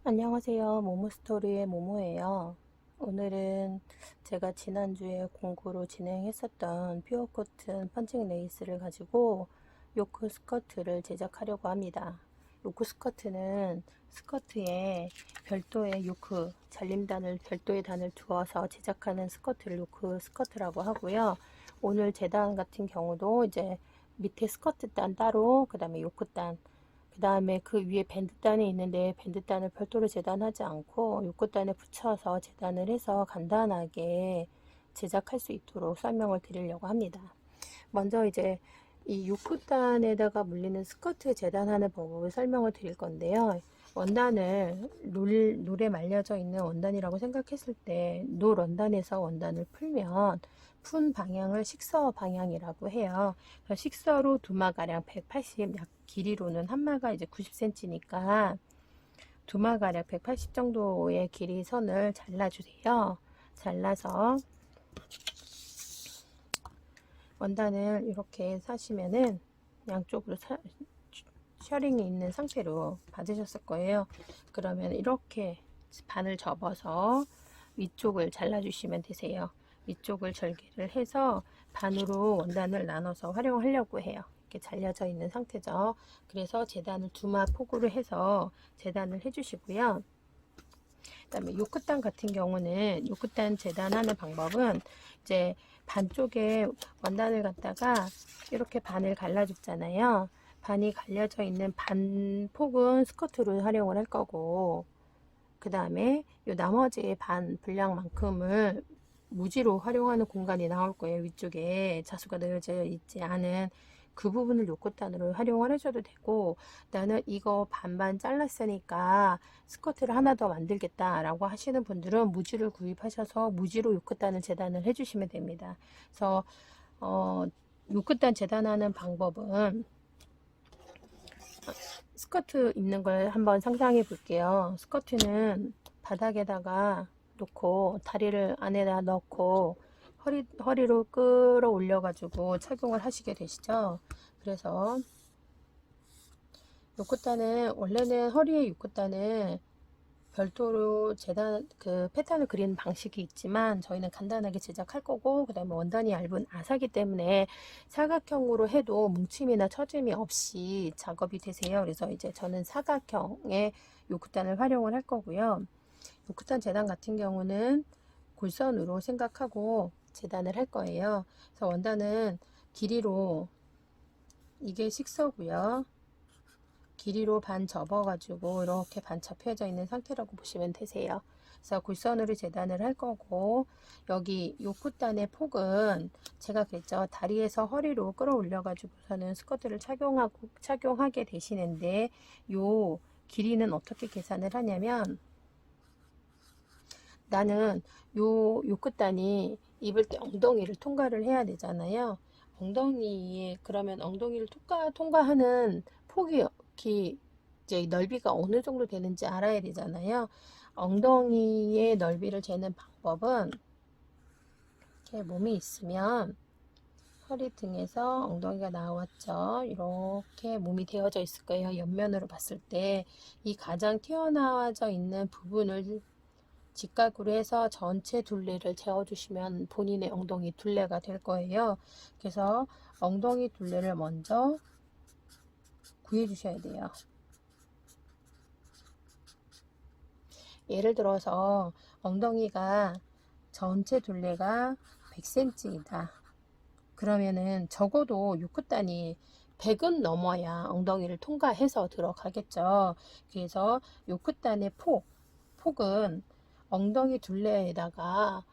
안녕하세요. 모모스토리의 모모예요. 오늘은 제가 지난주에 공구로 진행했었던 퓨어 코튼 펀칭 레이스를 가지고 요크 스커트를 제작하려고 합니다. 요크 스커트는 스커트에 별도의 요크 잘림단을 별도의 단을 두어서 제작하는 스커트를 요크 스커트라고 하고요. 오늘 재단 같은 경우도 이제 밑에 스커트 단 따로, 그 다음에 요크 단, 그 다음에 그 위에 밴드단이 있는데 밴드단을 별도로 재단하지 않고 요것단에 붙여서 재단을 해서 간단하게 제작할 수 있도록 설명을 드리려고 합니다. 먼저 이제 이 요크단에다가 물리는 스커트 재단하는 방법을 설명을 드릴 건데요. 원단을 롤에 말려져 있는 원단이라고 생각했을 때 노 원단에서 원단을 풀면 푼 방향을 식서 방향이라고 해요. 식서로 두마가량 180, 약 길이로는 한마가 이제 90cm니까 두마가량 180 정도의 길이 선을 잘라주세요. 잘라서 원단을 이렇게 사시면은 양쪽으로 셔링이 있는 상태로 받으셨을 거예요. 그러면 이렇게 반을 접어서 위쪽을 잘라주시면 되세요. 위쪽을 절개를 해서 반으로 원단을 나눠서 활용하려고 해요. 이렇게 잘려져 있는 상태죠. 그래서 재단을 두마 폭으로 해서 재단을 해주시고요. 그 다음에 요크단 같은 경우는 요크단 재단하는 방법은 이제 반쪽에 원단을 갖다가 이렇게 반을 갈라줬잖아요. 반이 갈려져 있는 반 폭은 스커트로 활용을 할 거고, 그 다음에 요 나머지 반 분량만큼을 무지로 활용하는 공간이 나올 거예요. 위쪽에 자수가 넣어져 있지 않은 그 부분을 요코단으로 활용을 해줘도 되고, 나는 이거 반반 잘랐으니까 스커트를 하나 더 만들겠다 라고 하시는 분들은 무지를 구입하셔서 무지로 요코단을 재단을 해주시면 됩니다. 그래서 요코단 재단하는 방법은 스커트 입는 걸 한번 상상해 볼게요. 스커트는 바닥에다가 놓고 다리를 안에다 넣고 허리로 끌어올려 가지고 착용을 하시게 되시죠. 그래서 요코타는 원래는 허리에 요코타는 별도로 재단 그 패턴을 그리는 방식이 있지만 저희는 간단하게 제작할 거고, 그 다음에 원단이 얇은 아사기 때문에 사각형으로 해도 뭉침이나 처짐이 없이 작업이 되세요. 그래서 이제 저는 사각형의 요크단을 활용을 할 거고요. 요크단 재단 같은 경우는 골선으로 생각하고 재단을 할 거예요. 그래서 원단은 길이로, 이게 식서고요. 길이로 반 접어가지고 이렇게 반 접혀져 있는 상태라고 보시면 되세요. 그래서 골선으로 재단을 할 거고, 여기 요크단의 폭은 제가 그랬죠. 다리에서 허리로 끌어올려 가지고서는 스커트를 착용하게 되시는데, 요 길이는 어떻게 계산을 하냐면, 나는 요크단이 입을 때 엉덩이를 통과를 해야 되잖아요. 그러면 엉덩이를 통과하는 폭이 이제 넓이가 어느 정도 되는지 알아야 되잖아요. 엉덩이의 넓이를 재는 방법은 이렇게 몸이 있으면 허리 등에서 엉덩이가 나왔죠. 이렇게 몸이 되어져 있을 거예요. 옆면으로 봤을 때 이 가장 튀어나와져 있는 부분을 직각으로 해서 전체 둘레를 재어주시면 본인의 엉덩이 둘레가 될 거예요. 그래서 엉덩이 둘레를 먼저 구해 주셔야 돼요. 예를 들어서 엉덩이가 전체 둘레가 100cm이다. 그러면은 적어도 요크단이 100은 넘어야 엉덩이를 통과해서 들어가겠죠. 그래서 요크단의 폭은 엉덩이 둘레에다가,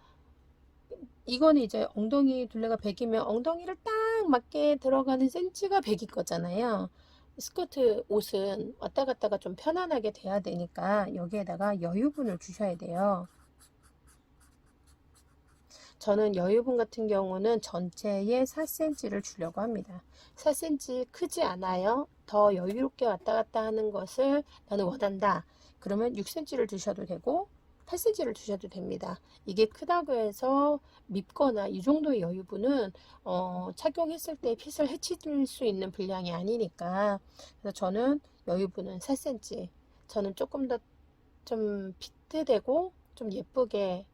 이거는 이제 엉덩이 둘레가 100이면 엉덩이를 딱 맞게 들어가는 센치가 100일 거잖아요. 스커트 옷은 왔다 갔다가 좀 편안하게 돼야 되니까 여기에다가 여유분을 주셔야 돼요. 저는 여유분 같은 경우는 전체에 4cm를 주려고 합니다. 4cm 크지 않아요? 더 여유롭게 왔다 갔다 하는 것을 나는 원한다. 그러면 6cm를 주셔도 되고 8cm를 주셔도 됩니다. 이게 크다고 해서 밉거나 이 정도의 여유분은 착용했을 때 핏을 해칠 수 있는 분량이 아니니까. 그래서 저는 여유분은 4cm, 저는 조금 더 좀 피트되고 좀 예쁘게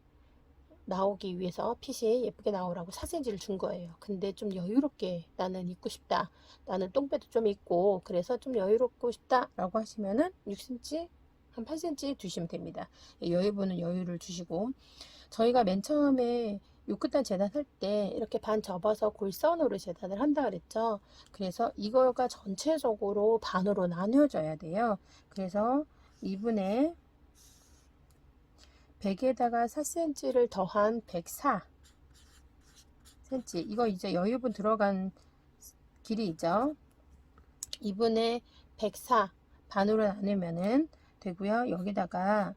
나오기 위해서 핏이 예쁘게 나오라고 4cm를 준 거예요. 근데 좀 여유롭게 나는 입고 싶다. 나는 똥배도 좀 있고 그래서 좀 여유롭고 싶다 라고 하시면은 6cm 한 8cm 두시면 됩니다. 여유분은 여유를 주시고, 저희가 맨 처음에 요크단 재단할 때 이렇게 반 접어서 골선으로 재단을 한다 그랬죠. 그래서 이거가 전체적으로 반으로 나뉘어져야 돼요. 그래서 2분의 100에다가 4cm를 더한 104cm, 이거 이제 여유분 들어간 길이죠. 2분의 104 반으로 나누면은 되고요. 여기다가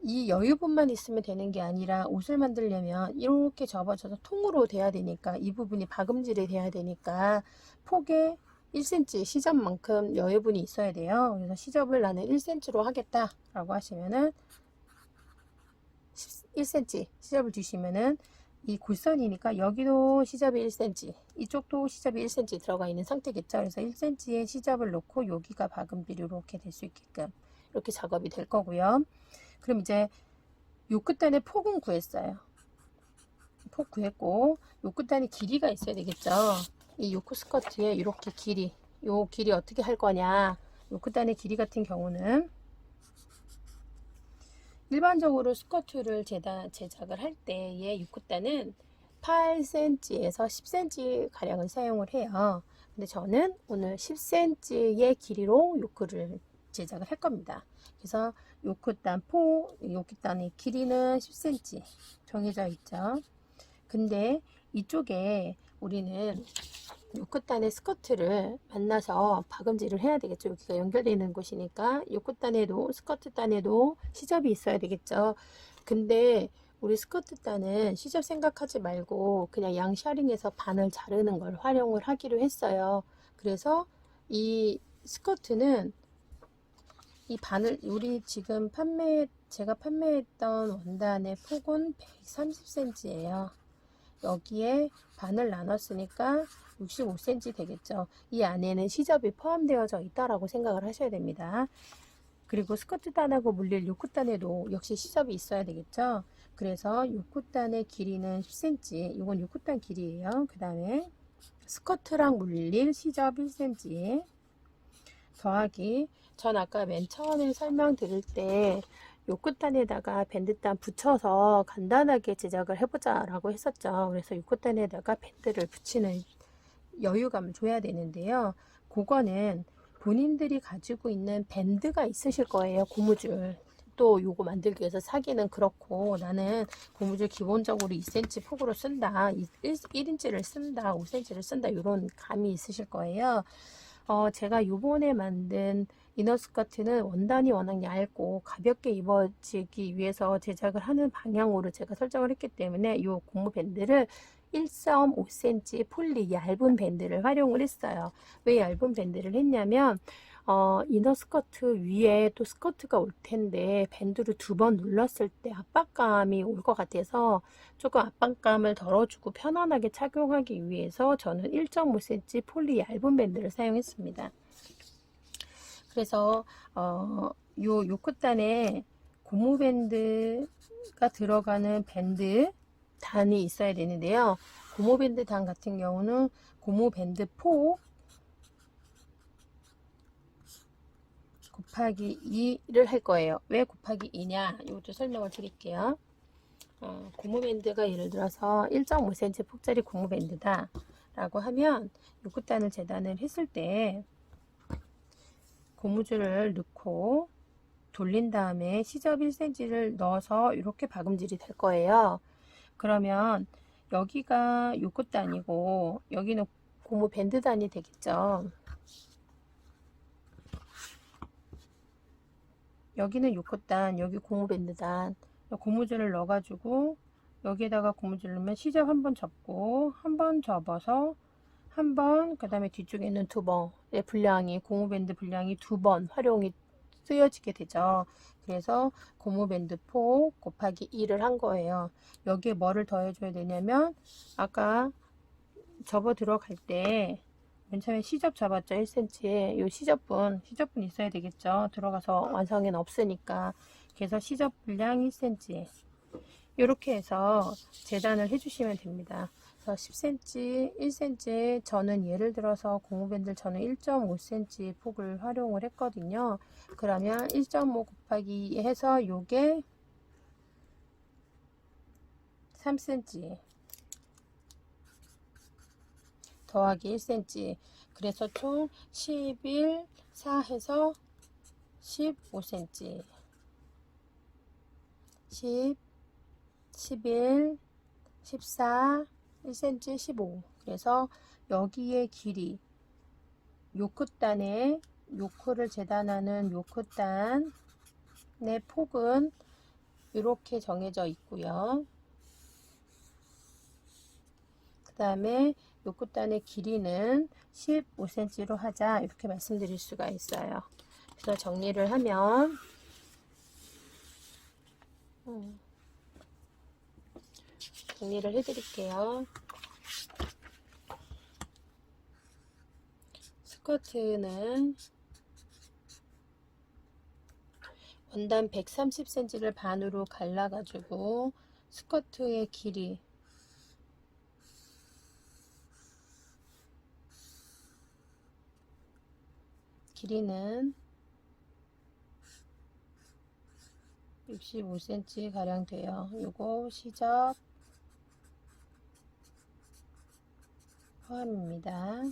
이 여유분만 있으면 되는 게 아니라 옷을 만들려면 이렇게 접어져서 통으로 돼야 되니까, 이 부분이 박음질이 돼야 되니까 폭에 1cm 시접만큼 여유분이 있어야 돼요. 그래서 시접을 나는 1cm로 하겠다 라고 하시면은 1cm 시접을 두시면은, 이 골선이니까 여기도 시접이 1cm, 이쪽도 시접이 1cm 들어가 있는 상태겠죠. 그래서 1cm의 시접을 놓고 여기가 박음질이 이렇게 될 수 있게끔 이렇게 작업이 될 거고요. 그럼 이제 요 끝단의 폭은 구했어요. 폭 구했고, 요 끝단에 길이가 있어야 되겠죠. 이 요크 스커트에 이렇게 길이, 요 길이 어떻게 할 거냐. 요 끝단의 길이 같은 경우는 일반적으로 스커트를 제작을 할 때의 요크단은 8cm에서 10cm 가량을 사용을 해요. 근데 저는 오늘 10cm의 길이로 요크를 제작을 할 겁니다. 그래서 요크단의 길이는 10cm 정해져 있죠. 근데 이쪽에 우리는 요크단의 스커트를 만나서 박음질을 해야 되겠죠. 여기가 연결되는 곳이니까 요크단에도 스커트단에도 시접이 있어야 되겠죠. 근데 우리 스커트단은 시접 생각하지 말고 그냥 양샤링에서 반을 자르는 걸 활용을 하기로 했어요. 그래서 이 스커트는 이 반을, 우리 지금 제가 판매했던 원단의 폭은 130cm예요. 여기에 반을 나눴으니까 65cm 되겠죠. 이 안에는 시접이 포함되어져 있다라고 생각을 하셔야 됩니다. 그리고 스커트단하고 물릴 요크단에도 역시 시접이 있어야 되겠죠. 그래서 요크단의 길이는 10cm, 이건 요크단 길이에요. 그 다음에 스커트랑 물릴 시접 1cm 더하기, 전 아까 맨 처음에 설명드릴 때 요크단에다가 밴드단 붙여서 간단하게 제작을 해보자 라고 했었죠. 그래서 요크단에다가 밴드를 붙이는 여유감을 줘야 되는데요. 그거는 본인들이 가지고 있는 밴드가 있으실 거예요. 고무줄. 또 요거 만들기 위해서 사기는 그렇고, 나는 고무줄 기본적으로 2cm 폭으로 쓴다, 1인치를 쓴다, 5cm를 쓴다, 이런 감이 있으실 거예요. 제가 요번에 만든 이너 스커트는 원단이 워낙 얇고 가볍게 입어지기 위해서 제작을 하는 방향으로 제가 설정을 했기 때문에 이 고무 밴드를 1.5cm 폴리 얇은 밴드를 활용을 했어요. 왜 얇은 밴드를 했냐면 이너 스커트 위에 또 스커트가 올 텐데 밴드를 2번 눌렀을 때 압박감이 올 것 같아서 조금 압박감을 덜어주고 편안하게 착용하기 위해서 저는 1.5cm 폴리 얇은 밴드를 사용했습니다. 그래서 요 요크단에 고무 밴드가 들어가는 밴드 단이 있어야 되는데요. 고무 밴드 단 같은 경우는 고무 밴드 폭 곱하기 2를 할 거예요. 왜 곱하기 2냐? 이것도 설명을 드릴게요. 고무 밴드가 예를 들어서 1.5cm 폭짜리 고무 밴드다 라고 하면 요크단을 재단을 했을 때 고무줄을 넣고 돌린 다음에 시접 1cm를 넣어서 이렇게 박음질이 될 거예요. 그러면 여기가 요크단이고 여기는 고무 밴드단이 되겠죠. 여기는 요크단, 여기 고무 밴드단. 고무줄을 넣어가지고 여기에다가 고무줄 넣으면 시접 한번 접고 한번 접어서 한번, 그 다음에 뒤쪽에는 2번의 분량이, 고무밴드 분량이 2번 활용이 쓰여지게 되죠. 그래서 고무밴드 폭 곱하기 2를 한 거예요. 여기에 뭐를 더해줘야 되냐면 아까 접어 들어갈 때 맨 처음에 시접 잡았죠. 1cm에 요 시접분 있어야 되겠죠. 들어가서 완성에는 없으니까. 그래서 시접 분량 1cm 이렇게 해서 재단을 해주시면 됩니다. 그래서 10cm, 1cm 저는 예를 들어서 고무밴드 저는 1.5cm 폭을 활용을 했거든요. 그러면 1.5 곱하기 해서 요게 3cm 더하기 1cm 그래서 총 11, 4 해서 15cm 10, 11, 14, 1cm, 15 그래서 여기에 길이 요 끝단에 요크를 재단하는 요 끝단의 폭은 이렇게 정해져 있고요. 그 다음에 요 끝단의 길이는 15cm로 하자 이렇게 말씀드릴 수가 있어요. 그래서 정리를 하면 정리를 해드릴게요. 스커트는 원단 130cm를 반으로 갈라가지고 스커트의 길이는 65cm 가량 돼요. 요거 시접 포함입니다.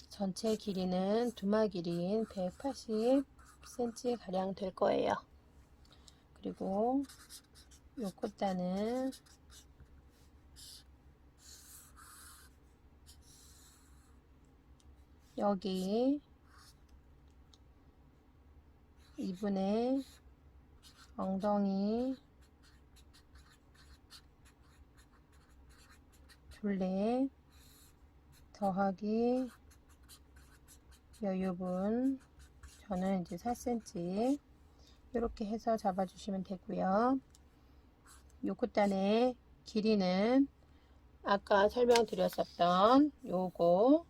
전체 길이는 두마 길이인 180cm 가량 될 거예요. 그리고 요 끝단은 여기 2분의 엉덩이 둘레 더하기 여유분 저는 이제 4cm 이렇게 해서 잡아주시면 되고요. 요 끝단의 길이는 아까 설명드렸었던 요거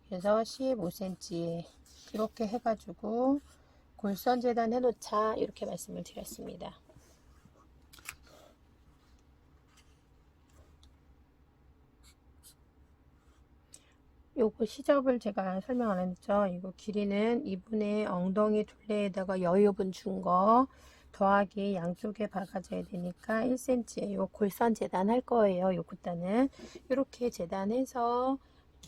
그래서 15cm 이렇게 해가지고 골선 재단 해놓자 이렇게 말씀을 드렸습니다. 요거 시접을 제가 설명 안 했죠. 이거 길이는 2분의 엉덩이 둘레에다가 여유분 준 거 더하기 양쪽에 박아줘야 되니까 1cm 요 골선 재단 할 거예요. 요 끝단은 이렇게 재단해서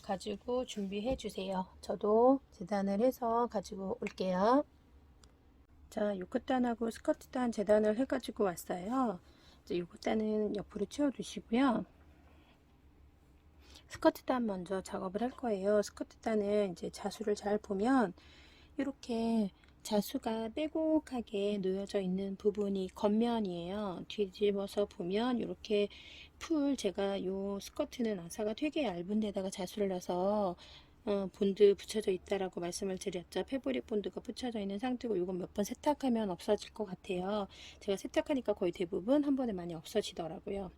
가지고 준비해 주세요. 저도 재단을 해서 가지고 올게요. 자, 요 끝단하고 스커트단 재단을 해 가지고 왔어요. 이제 요 끝단은 옆으로 치워 두시고요. 스커트단 먼저 작업을 할 거예요. 스커트단은 이제 자수를 잘 보면 이렇게 자수가 빼곡하게 놓여져 있는 부분이 겉면이에요. 뒤집어서 보면 이렇게 제가 요 스커트는 아사가 되게 얇은 데다가 자수를 넣어서 본드 붙여져 있다라고 말씀을 드렸죠. 패브릭 본드가 붙여져 있는 상태고 이건 몇 번 세탁하면 없어질 것 같아요. 제가 세탁하니까 거의 대부분 한 번에 많이 없어지더라고요.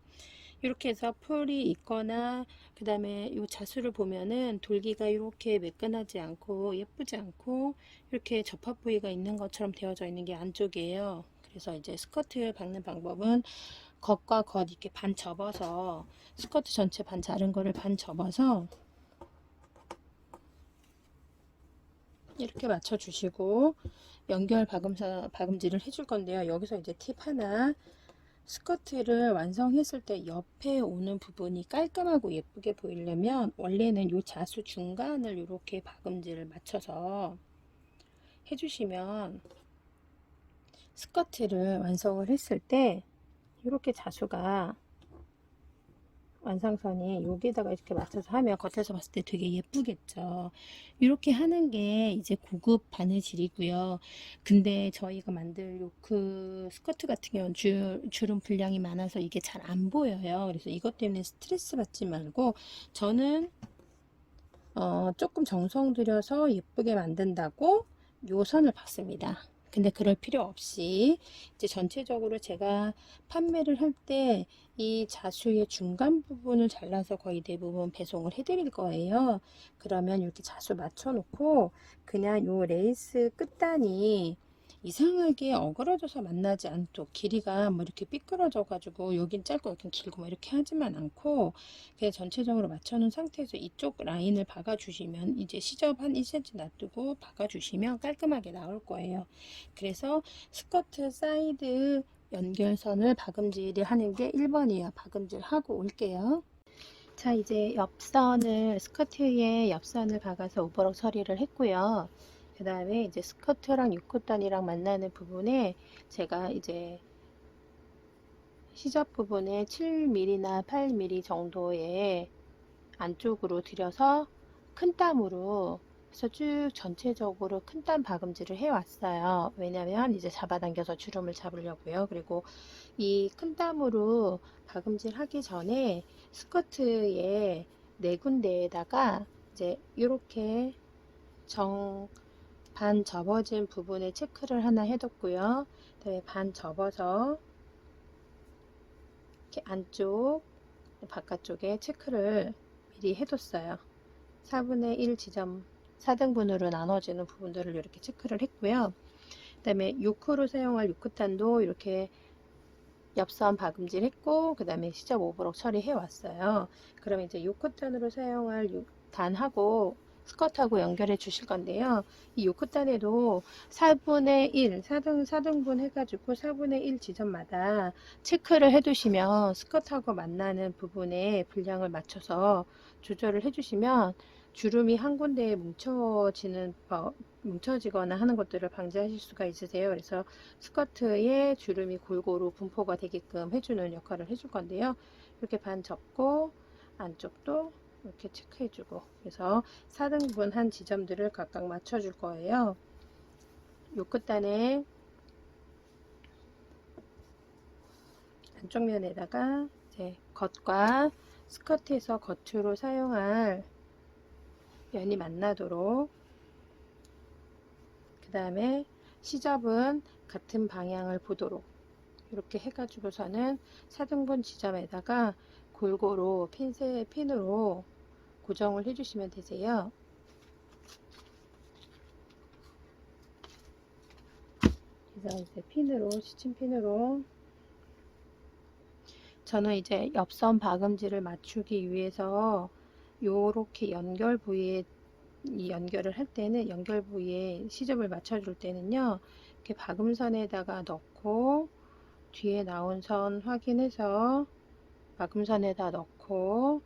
이렇게 해서 풀이 있거나 그 다음에 이 자수를 보면은 돌기가 이렇게 매끈하지 않고 예쁘지 않고 이렇게 접합 부위가 있는 것처럼 되어져 있는 게 안쪽이에요. 그래서 이제 스커트 박는 방법은 겉과 겉 이렇게 반 접어서 스커트 전체 반 자른 거를 반 접어서 이렇게 맞춰 주시고 연결 박음질을 해줄 건데요. 여기서 이제 팁 하나, 스커트를 완성했을 때 옆에 오는 부분이 깔끔하고 예쁘게 보이려면 원래는 이 자수 중간을 이렇게 박음질을 맞춰서 해주시면 스커트를 완성을 했을 때 이렇게 자수가 완성선이 여기다가 이렇게 맞춰서 하면 겉에서 봤을 때 되게 예쁘겠죠. 이렇게 하는 게 이제 고급 바느질이고요. 근데 저희가 만들 요크 스커트 같은 경우는 주름 분량이 많아서 이게 잘 안 보여요. 그래서 이것 때문에 스트레스 받지 말고 저는 조금 정성 들여서 예쁘게 만든다고 요 선을 봤습니다. 근데 그럴 필요 없이 이제 전체적으로 제가 판매를 할 때 이 자수의 중간 부분을 잘라서 거의 대부분 배송을 해 드릴 거예요. 그러면 이렇게 자수 맞춰 놓고 그냥 요 레이스 끝단이 이상하게 어그러져서 만나지 않도록 길이가 뭐 이렇게 삐뚤어져 가지고 여긴 짧고 여긴 길고 뭐 이렇게 하지만 않고 그냥 전체적으로 맞춰 놓은 상태에서 이쪽 라인을 박아 주시면 이제 시접 한 1cm 놔두고 박아 주시면 깔끔하게 나올 거예요. 그래서 스커트 사이드 연결선을 박음질을 하는 게 1번이에요. 박음질 하고 올게요. 자, 이제 옆선을 스커트에 옆선을 박아서 오버럭 처리를 했고요. 그 다음에 이제 스커트랑 6코단이랑 만나는 부분에 제가 이제 시접 부분에 7mm나 8mm 정도의 안쪽으로 들여서 큰 땀으로 해서 쭉 전체적으로 큰 땀 박음질을 해왔어요. 왜냐면 이제 잡아당겨서 주름을 잡으려고요. 그리고 이 큰 땀으로 박음질 하기 전에 스커트의 네 군데에다가 이제 이렇게 반 접어진 부분에 체크를 하나 해뒀고요. 그다음에 반 접어서 이렇게 안쪽 바깥쪽에 체크를 미리 해뒀어요. 4분의 1 지점 4등분으로 나눠지는 부분들을 이렇게 체크를 했고요. 그 다음에 요크로 사용할 요크탄도 이렇게 옆선 박음질 했고 그 다음에 시접 오버럭 처리해 왔어요. 그럼 이제 요크탄으로 사용할 단하고 스커트하고 연결해 주실 건데요. 이 요크단에도 4분의 1, 4등분 해가지고 4분의 1 지점마다 체크를 해두시면 스커트하고 만나는 부분에 분량을 맞춰서 조절을 해주시면 주름이 한 군데에 뭉쳐지거나 하는 것들을 방지하실 수가 있으세요. 그래서 스커트에 주름이 골고루 분포가 되게끔 해주는 역할을 해줄 건데요. 이렇게 반 접고 안쪽도 이렇게 체크해주고 그래서 4등분 한 지점들을 각각 맞춰줄 거예요. 요 끝단에 안쪽 면에다가 이제 겉과 스커트에서 겉으로 사용할 면이 만나도록 그 다음에 시접은 같은 방향을 보도록 이렇게 해가지고서는 4등분 지점에다가 골고루 핀으로 고정을 해주시면 되세요. 그래서 이제 시침핀으로 저는 이제 옆선 박음질을 맞추기 위해서 요렇게 연결 부위에 이 연결을 할 때는 연결 부위에 시접을 맞춰줄 때는요 이렇게 박음선에다가 넣고 뒤에 나온 선 확인해서 박음선에다 넣고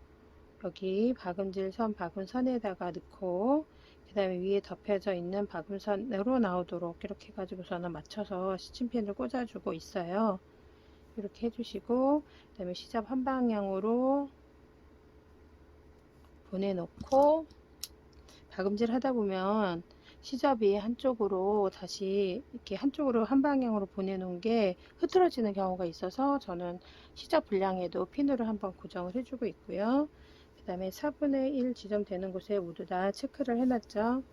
여기 박음질 선 박음선에다가 넣고 그 다음에 위에 덮여져 있는 박음선으로 나오도록 이렇게 해가지고서는 맞춰서 시침핀을 꽂아주고 있어요. 이렇게 해주시고 그 다음에 시접 한 방향으로 보내놓고 박음질 하다 보면 시접이 한쪽으로 다시 이렇게 한쪽으로 한 방향으로 보내놓은 게 흐트러지는 경우가 있어서 저는 시접 분량에도 핀으로 한번 고정을 해주고 있고요. 그 다음에 4분의 1 지점 되는 곳에 모두 다 체크를 해놨죠.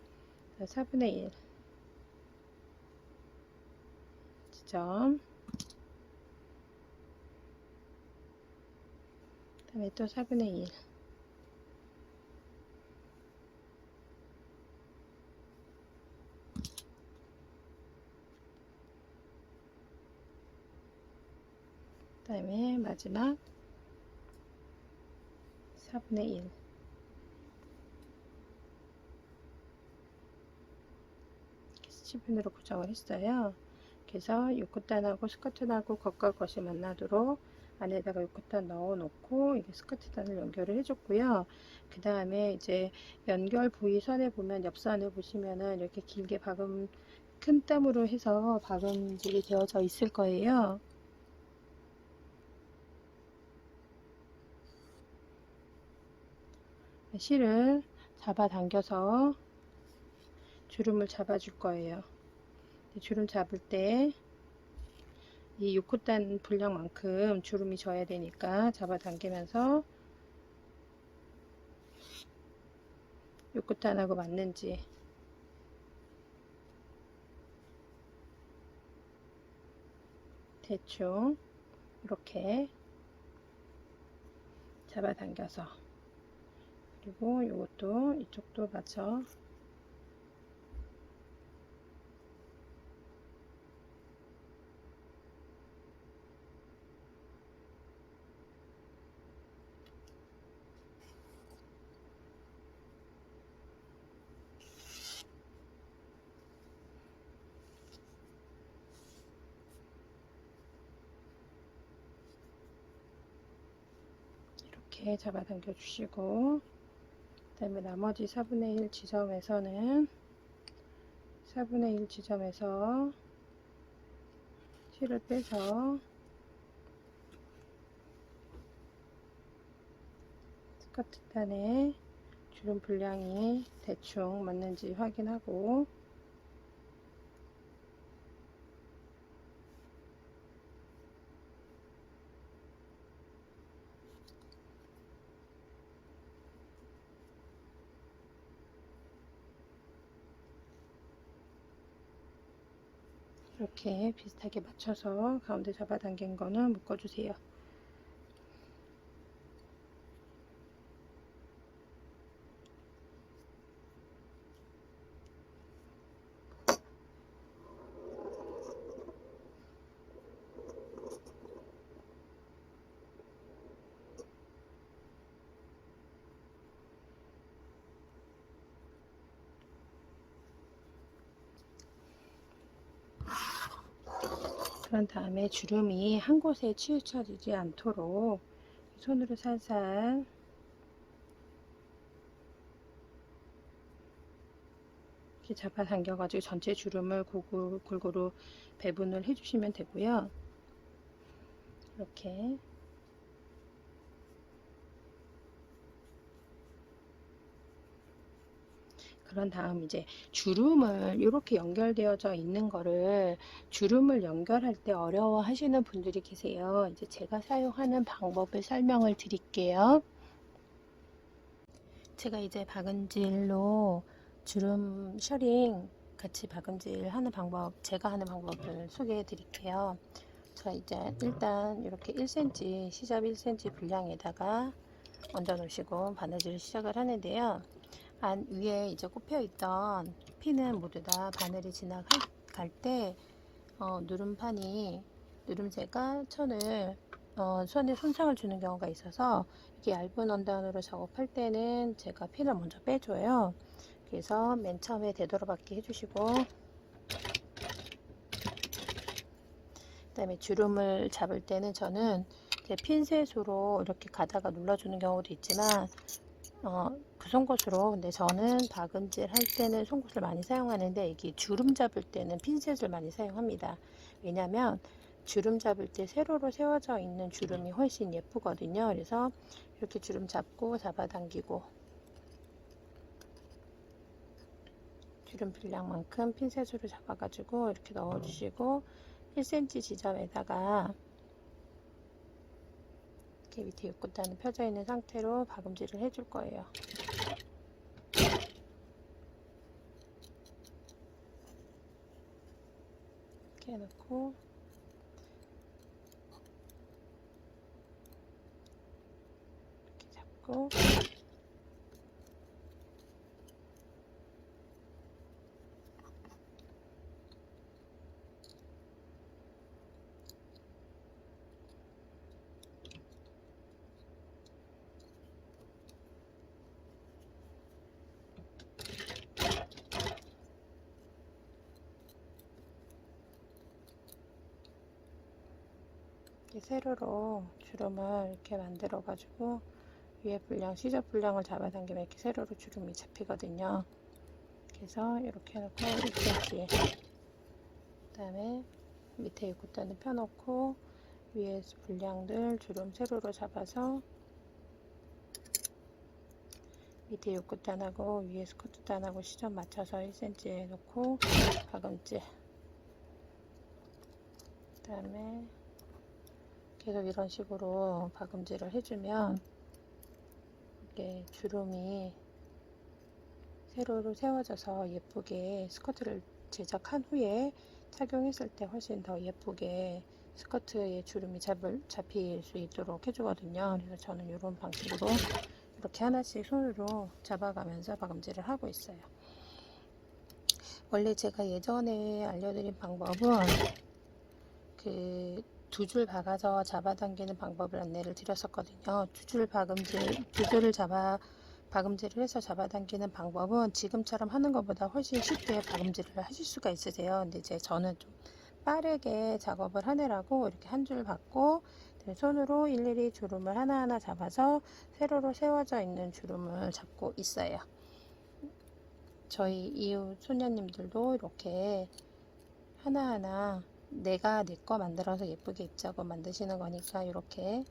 4분의 1 지점 그 다음에 또 4분의 1 그 다음에 마지막 4분의 1 스티븐으로 고정을 했어요. 그래서 요코단하고 스커트단하고 겉과 겉이 만나도록 안에다가 요코단 넣어 놓고 이게 스커트단을 연결을 해줬고요. 그 다음에 이제 연결 부위 선에 보면 옆선에 보시면은 이렇게 길게 큰 땀으로 해서 박음질이 되어져 있을 거예요. 실을 잡아당겨서 주름을 잡아줄 거예요. 주름 잡을 때 이 6코단 분량만큼 주름이 져야 되니까 잡아당기면서 6코단하고 맞는지 대충 이렇게 잡아당겨서 그리고 이것도 이쪽도 마저 이렇게 잡아당겨 주시고, 그 다음에 나머지 4분의 1 지점에서는 4분의 1 지점에서 실을 빼서 스커트단에 주름 분량이 대충 맞는지 확인하고, 이렇게 비슷하게 맞춰서 가운데 잡아당긴 거는 묶어주세요. 그런 다음에 주름이 한 곳에 치우쳐지지 않도록 손으로 살살 이렇게 잡아당겨 가지고 전체 주름을 골고루 배분을 해주시면 되고요. 이렇게 그런 다음 이제 주름을 이렇게 연결되어져 있는 거를 주름을 연결할 때 어려워 하시는 분들이 계세요. 이제 제가 사용하는 방법을 설명을 드릴게요. 제가 이제 박음질로 주름 셔링 같이 박음질 하는 방법, 제가 하는 방법을 소개해 드릴게요. 자, 이제 일단 이렇게 1cm, 시접 1cm 분량에다가 얹어 놓으시고 바느질을 시작을 하는데요. 위에 이제 꼽혀 있던 핀은 모두 다 바늘이 지나갈 때 누름새가 손에 손상을 주는 경우가 있어서 이게 얇은 원단으로 작업할 때는 제가 핀을 먼저 빼줘요. 그래서 맨 처음에 되돌아받기 해주시고, 그 다음에 주름을 잡을 때는 저는 제 핀셋으로 이렇게 가다가 눌러주는 경우도 있지만 그 송곳으로, 근데 저는 박음질 할 때는 송곳을 많이 사용하는데 이게 주름 잡을 때는 핀셋을 많이 사용합니다. 왜냐면 주름 잡을 때 세로로 세워져 있는 주름이 훨씬 예쁘거든요. 그래서 이렇게 주름 잡고 잡아당기고 주름 분량만큼 핀셋으로 잡아가지고 이렇게 넣어주시고 1cm 지점에다가 이렇게 밑에 육구단이 펴져 있는 상태로 박음질을 해줄 거예요. 이렇게 해놓고 이렇게 잡고 이렇게 세로로 주름을 이렇게 만들어 가지고 위에 분량, 시접 분량을 잡아당기면 이렇게 세로로 주름이 잡히거든요. 그래서 이렇게 해놓고 1cm, 그 다음에 밑에 입구단을 펴놓고 위에 분량들 주름 세로로 잡아서 밑에 입구단하고 위에 스커트단하고 시접 맞춰서 1cm 놓고 박음질, 그 다음에 계속 이런 식으로 박음질을 해주면 이게 주름이 세로로 세워져서 예쁘게 스커트를 제작한 후에 착용했을 때 훨씬 더 예쁘게 스커트에 주름이 잡힐 수 있도록 해주거든요. 그래서 저는 이런 방식으로 이렇게 하나씩 손으로 잡아가면서 박음질을 하고 있어요. 원래 제가 예전에 알려드린 방법은 그 두 줄 박아서 잡아당기는 방법을 안내를 드렸었거든요. 두 줄을 박음질을 해서 잡아당기는 방법은 지금처럼 하는 것보다 훨씬 쉽게 박음질을 하실 수가 있으세요. 근데 이제 저는 좀 빠르게 작업을 하느라고 이렇게 한 줄 박고 네, 손으로 일일이 주름을 하나하나 잡아서 세로로 세워져 있는 주름을 잡고 있어요. 저희 이웃 소녀님들도 이렇게 하나하나 내가 내 거 만들어서 예쁘게 입자고 만드시는 거니까 이렇게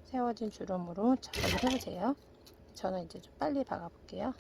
세워진 주름으로 작업을 해보세요. 저는 이제 좀 빨리 박아 볼게요.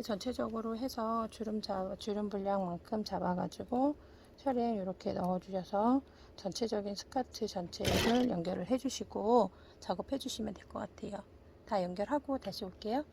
전체적으로 해서 주름 분량만큼 잡아가지고 셔링 이렇게 넣어주셔서 전체적인 스커트 전체를 연결을 해주시고 작업해 주시면 될 것 같아요. 다 연결하고 다시 올게요.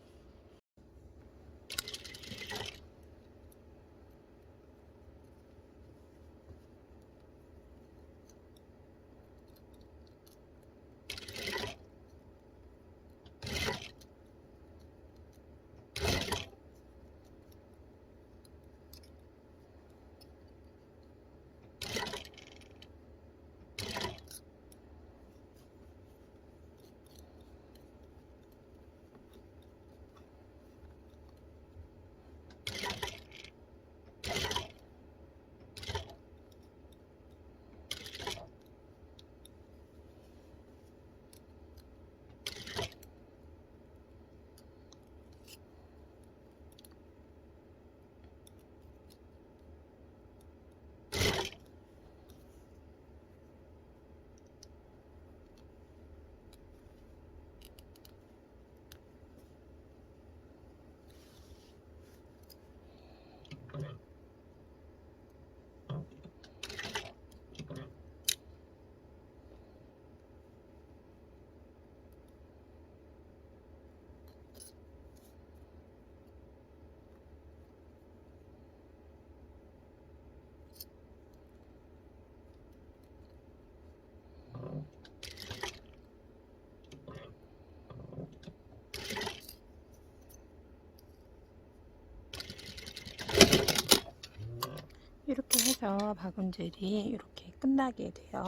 이렇게 해서 박음질이 이렇게 끝나게 돼요.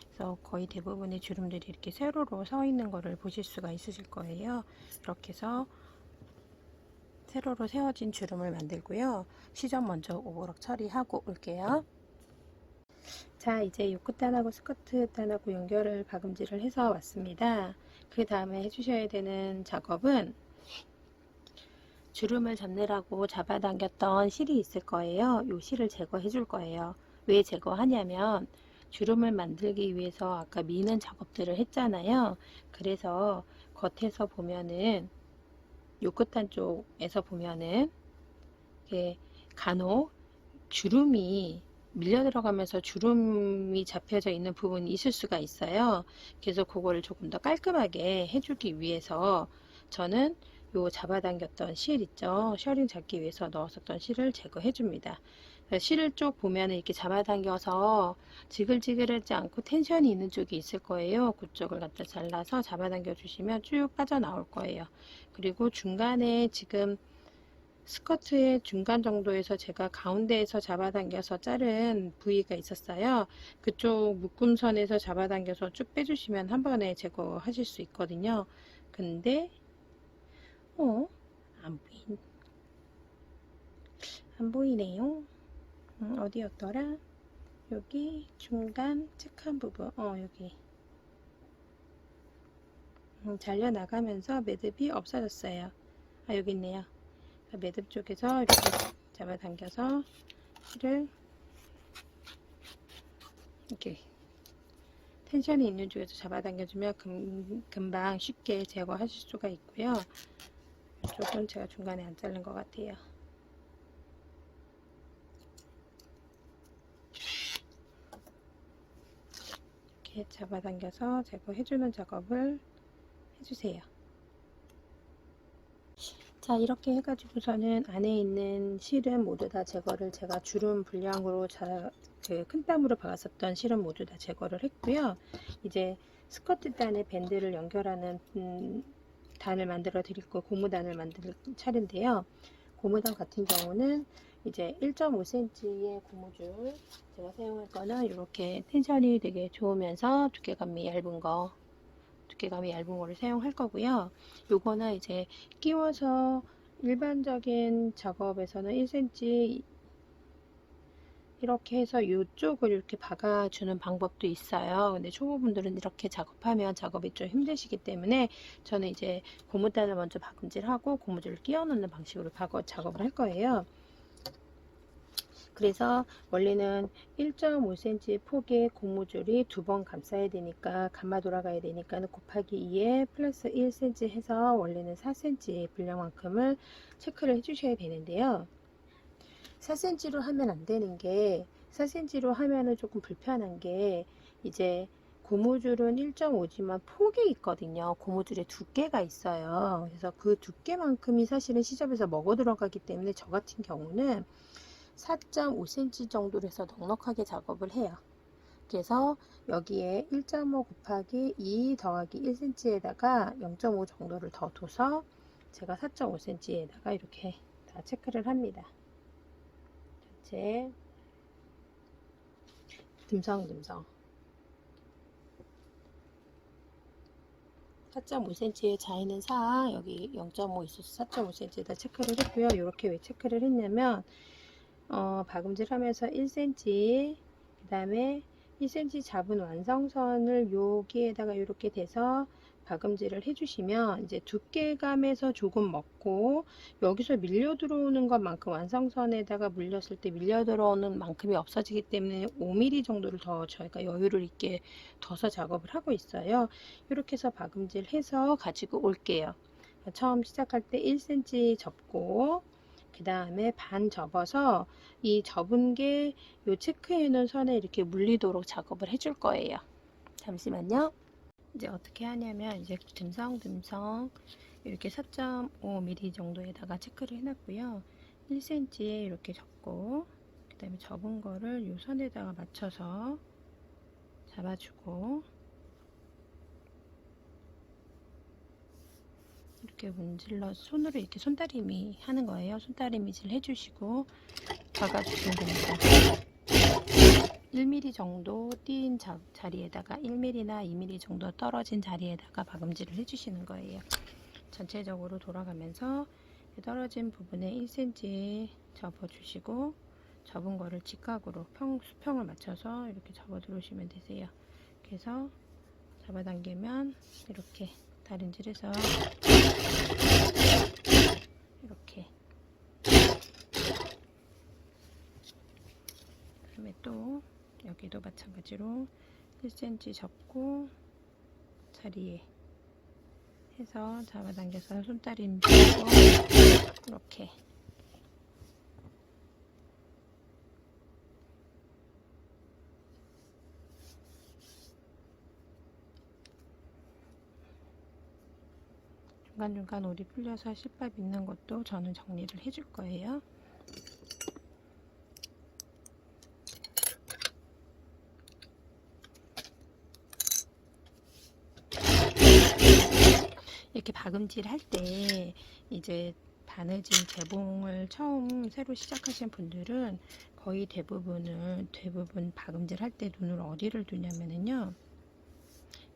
그래서 거의 대부분의 주름들이 이렇게 세로로 서 있는 거를 보실 수가 있으실 거예요. 이렇게 해서 세로로 세워진 주름을 만들고요. 시접 먼저 오버럭 처리하고 올게요. 자, 이제 요 끝단하고 스커트 단하고 연결을 박음질을 해서 왔습니다. 그 다음에 해주셔야 되는 작업은 주름을 잡느라고 잡아당겼던 실이 있을 거예요. 이 실을 제거해 줄 거예요. 왜 제거하냐면 주름을 만들기 위해서 아까 미는 작업들을 했잖아요. 그래서 겉에서 보면은 요 끝단 쪽에서 보면은 이게 간혹 주름이 밀려 들어가면서 주름이 잡혀져 있는 부분이 있을 수가 있어요. 그래서 그거를 조금 더 깔끔하게 해주기 위해서 저는 요 잡아당겼던 실 있죠. 셔링 잡기 위해서 넣었었던 실을 제거해 줍니다. 실을 쪽 보면 이렇게 잡아당겨서 지글지글하지 않고 텐션이 있는 쪽이 있을 거예요. 그쪽을 갖다 잘라서 잡아당겨 주시면 쭉 빠져나올 거예요. 그리고 중간에 지금 스커트의 중간 정도에서 제가 가운데에서 잡아당겨서 자른 부위가 있었어요. 그쪽 묶음선에서 잡아당겨서 쭉 빼주시면 한 번에 제거하실 수 있거든요. 근데 안 보이네요. 어디였더라? 여기 중간 책한 부분, 여기 잘려 나가면서 매듭이 없어졌어요. 아, 여기 있네요. 매듭 쪽에서 이렇게 잡아당겨서 실을 이렇게 텐션이 있는 쪽에서 잡아당겨주면 금방 쉽게 제거하실 수가 있고요. 이쪽은 제가 중간에 안 자른 것 같아요. 이렇게 잡아당겨서 제거해주는 작업을 해주세요. 자, 이렇게 해가지고서는 안에 있는 실은 모두 다 제거를 제가 주름 분량으로 큰 땀으로 박았었던 실은 모두 다 제거를 했고요. 이제 스커트 단에 밴드를 연결하는 단을 만들어 드릴 거 고무단을 만들 차례인데요. 고무단 같은 경우는 이제 1.5cm의 고무줄 제가 사용할 거는 이렇게 텐션이 되게 좋으면서 두께감이 얇은 거를 사용할 거고요. 요거는 이제 끼워서 일반적인 작업에서는 1cm 이렇게 해서 이쪽을 이렇게 박아주는 방법도 있어요. 근데 초보분들은 이렇게 작업하면 작업이 좀 힘드시기 때문에 저는 이제 고무단을 먼저 박음질하고 고무줄을 끼워 넣는 방식으로 작업을 할 거예요. 그래서 원래는 1.5cm 폭의 고무줄이 2번 감싸야 되니까 감아 돌아가야 되니까 곱하기 2에 플러스 1cm 해서 원래는 4cm 분량만큼을 체크를 해주셔야 되는데요. 4cm로 하면 안 되는 게 4cm로 하면은 조금 불편한 게 이제 고무줄은 1.5지만 폭이 있거든요. 고무줄에 두께가 있어요. 그래서 그 두께만큼이 사실은 시접에서 먹어 들어가기 때문에 저 같은 경우는 4.5cm 정도로 해서 넉넉하게 작업을 해요. 그래서 여기에 1.5 곱하기 2 더하기 1cm에다가 0.5 정도를 더 둬서 제가 4.5cm에다가 이렇게 다 체크를 합니다. 전체 듬성듬성 4.5cm의 자있는 상 여기 0.5 있어서 4.5cm에다 체크를 했고요. 이렇게 왜 체크를 했냐면 박음질 하면서 1cm 그 다음에 1cm 잡은 완성선을 여기에다가 이렇게 대서 박음질을 해주시면 이제 두께감에서 조금 먹고 여기서 밀려 들어오는 것만큼 완성선에다가 물렸을 때 밀려 들어오는 만큼이 없어지기 때문에 5mm 정도를 더 저희가 여유를 있게 둬서 작업을 하고 있어요. 이렇게 해서 박음질 해서 가지고 올게요. 처음 시작할 때 1cm 접고 그 다음에 반 접어서 이 접은 게 요 체크해 놓은 선에 이렇게 물리도록 작업을 해줄 거예요. 잠시만요. 이제 어떻게 하냐면 이제 듬성듬성 이렇게 4.5mm 정도에다가 체크를 해놨고요. 1cm에 이렇게 접고 그 다음에 접은 거를 요 선에다가 맞춰서 잡아주고 이렇게 문질러 손으로 이렇게 손다리미 하는 거예요. 손다리미질 해주시고 박아주시면 됩니다. 1mm 정도 띈 자리에다가 1mm나 2mm 정도 떨어진 자리에다가 박음질을 해주시는 거예요. 전체적으로 돌아가면서 떨어진 부분에 1cm 접어주시고 접은 거를 직각으로 수평을 맞춰서 이렇게 접어 들어오시면 되세요. 그래서 잡아당기면 이렇게 다림질해서 이렇게 그다음에 또 여기도 마찬가지로 1cm 접고 자리에 해서 잡아당겨서 손다림 잡고 이렇게 중간중간 오리 풀려서 실밥 있는 것도 저는 정리를 해줄 거예요. 이렇게 박음질 할 때 이제 바느질 재봉을 처음 새로 시작하신 분들은 거의 대부분 박음질 할 때 눈을 어디를 두냐면은요.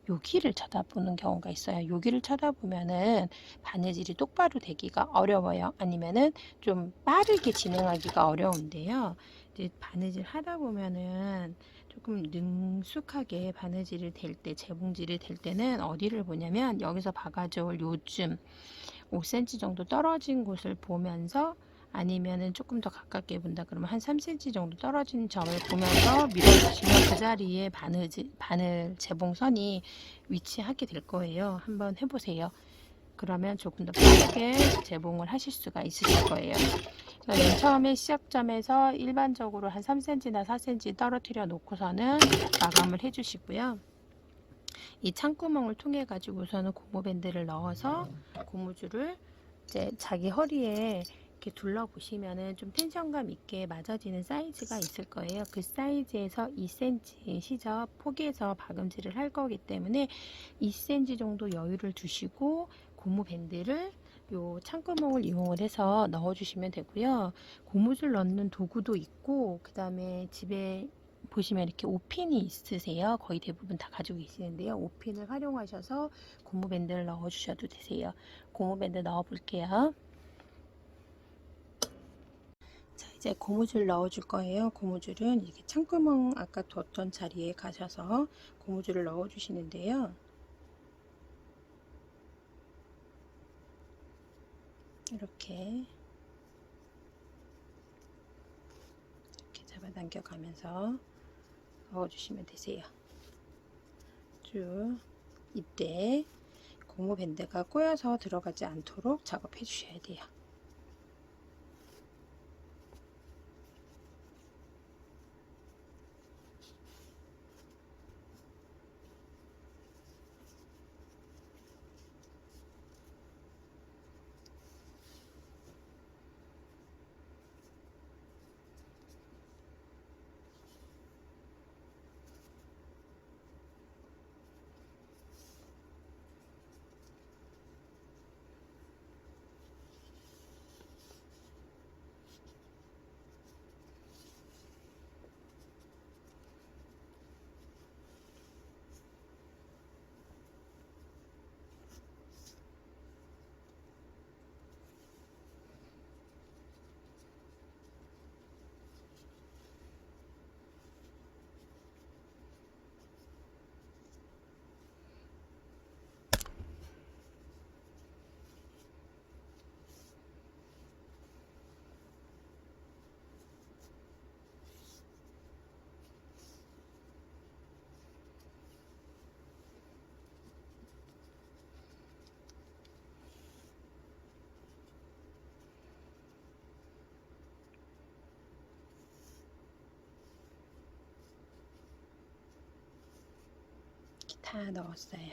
여기를 쳐다보는 경우가 있어요. 여기를 쳐다보면은 바느질이 똑바로 되기가 어려워요. 아니면은 좀 빠르게 진행하기가 어려운데요. 이제 바느질 하다 보면은 조금 능숙하게 바느질을 될 때, 재봉질이 될 때는 어디를 보냐면 여기서 박아줄 요쯤 5cm 정도 떨어진 곳을 보면서 아니면은 조금 더 가깝게 본다 그러면 한 3cm 정도 떨어진 점을 보면서 밀어주시면 그 자리에 바늘 재봉선이 위치하게 될 거예요. 한번 해보세요. 그러면 조금 더 빠르게 재봉을 하실 수가 있으실 거예요. 맨 처음에 시작점에서 일반적으로 한 3cm나 4cm 떨어뜨려 놓고서는 마감을 해주시고요. 이 창구멍을 통해 가지고서는 고무밴드를 넣어서 고무줄을 이제 자기 허리에 이렇게 둘러보시면은 좀 텐션감 있게 맞아지는 사이즈가 있을 거예요. 그 사이즈에서 2cm 시접 폭에서 박음질을 할 거기 때문에 2cm 정도 여유를 두시고 고무 밴드를 요 창구멍을 이용을 해서 넣어주시면 되고요. 고무줄 넣는 도구도 있고, 그 다음에 집에 보시면 이렇게 5핀이 있으세요. 거의 대부분 다 가지고 계시는데요. 5핀을 활용하셔서 고무밴드를 넣어주셔도 되세요. 고무밴드 넣어 볼게요. 자, 이제 고무줄 넣어줄 거예요. 고무줄은 이렇게 창구멍 아까 뒀던 자리에 가셔서 고무줄을 넣어주시는데요. 이렇게 잡아당겨 가면서 넣어주시면 되세요. 쭉 이때 고무 밴드가 꼬여서 들어가지 않도록 작업해 주셔야 돼요. 이렇게 다 넣었어요.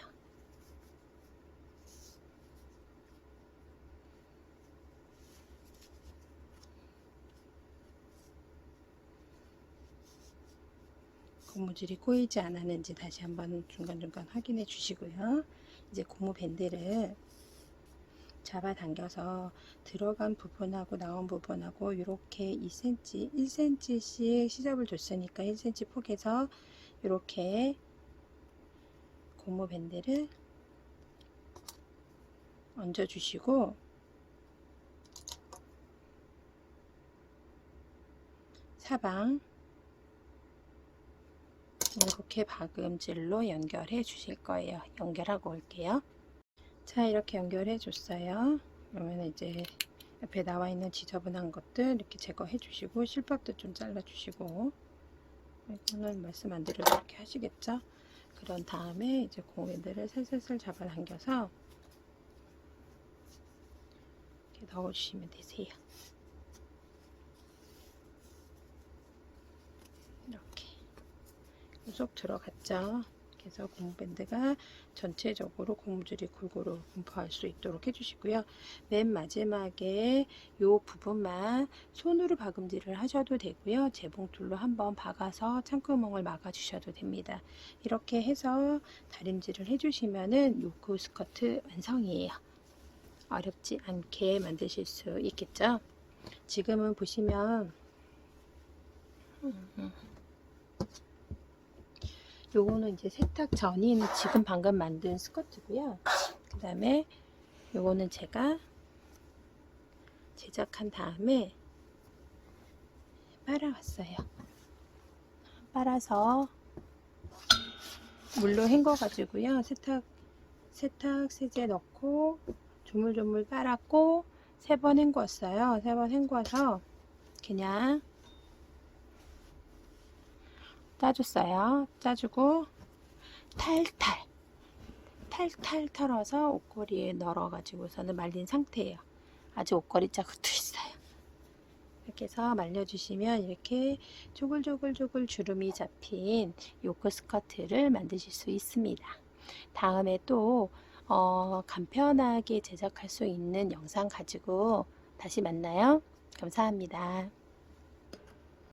고무줄이 꼬이지 않았는지 다시 한번 중간중간 확인해 주시고요. 이제 고무 밴드를 잡아당겨서 들어간 부분하고 나온 부분하고 이렇게 2cm, 1cm씩 시접을 줬으니까 1cm 폭에서 이렇게 고무 밴드를 얹어 주시고 사방 이렇게 박음질로 연결해 주실 거예요. 연결하고 올게요. 자, 이렇게 연결해 줬어요. 그러면 이제 옆에 나와 있는 지저분한 것들 이렇게 제거해 주시고 실밥도 좀 잘라 주시고, 이거는 말씀 안 드려도 이렇게 하시겠죠. 그런 다음에 이제 고무밴드를 살살살 잡아당겨서 이렇게 넣어 주시면 되세요. 이렇게 쏙 들어갔죠. 그래서 고무밴드가 전체적으로 고무줄이 골고루 분포할 수 있도록 해주시고요. 맨 마지막에 이 부분만 손으로 박음질을 하셔도 되고요. 재봉틀로 한번 박아서 창구멍을 막아 주셔도 됩니다. 이렇게 해서 다림질을 해주시면은 요크 스커트 완성이에요. 어렵지 않게 만드실 수 있겠죠. 지금은 보시면 요거는 이제 세탁 전인 지금 방금 만든 스커트고요. 그 다음에 요거는 제가 제작한 다음에 빨아왔어요. 빨아서 물로 헹궈 가지고요. 세탁 세제 넣고 조물조물 빨았고 3번 헹궜어요. 3번 헹궈서 그냥 짜줬어요. 짜주고 탈탈 털어서 옷걸이에 널어 가지고서는 말린 상태예요. 아직 옷걸이 자국도 있어요. 이렇게 해서 말려주시면 이렇게 조글조글 주름이 잡힌 요크 스커트를 만드실 수 있습니다. 다음에 또 간편하게 제작할 수 있는 영상 가지고 다시 만나요. 감사합니다.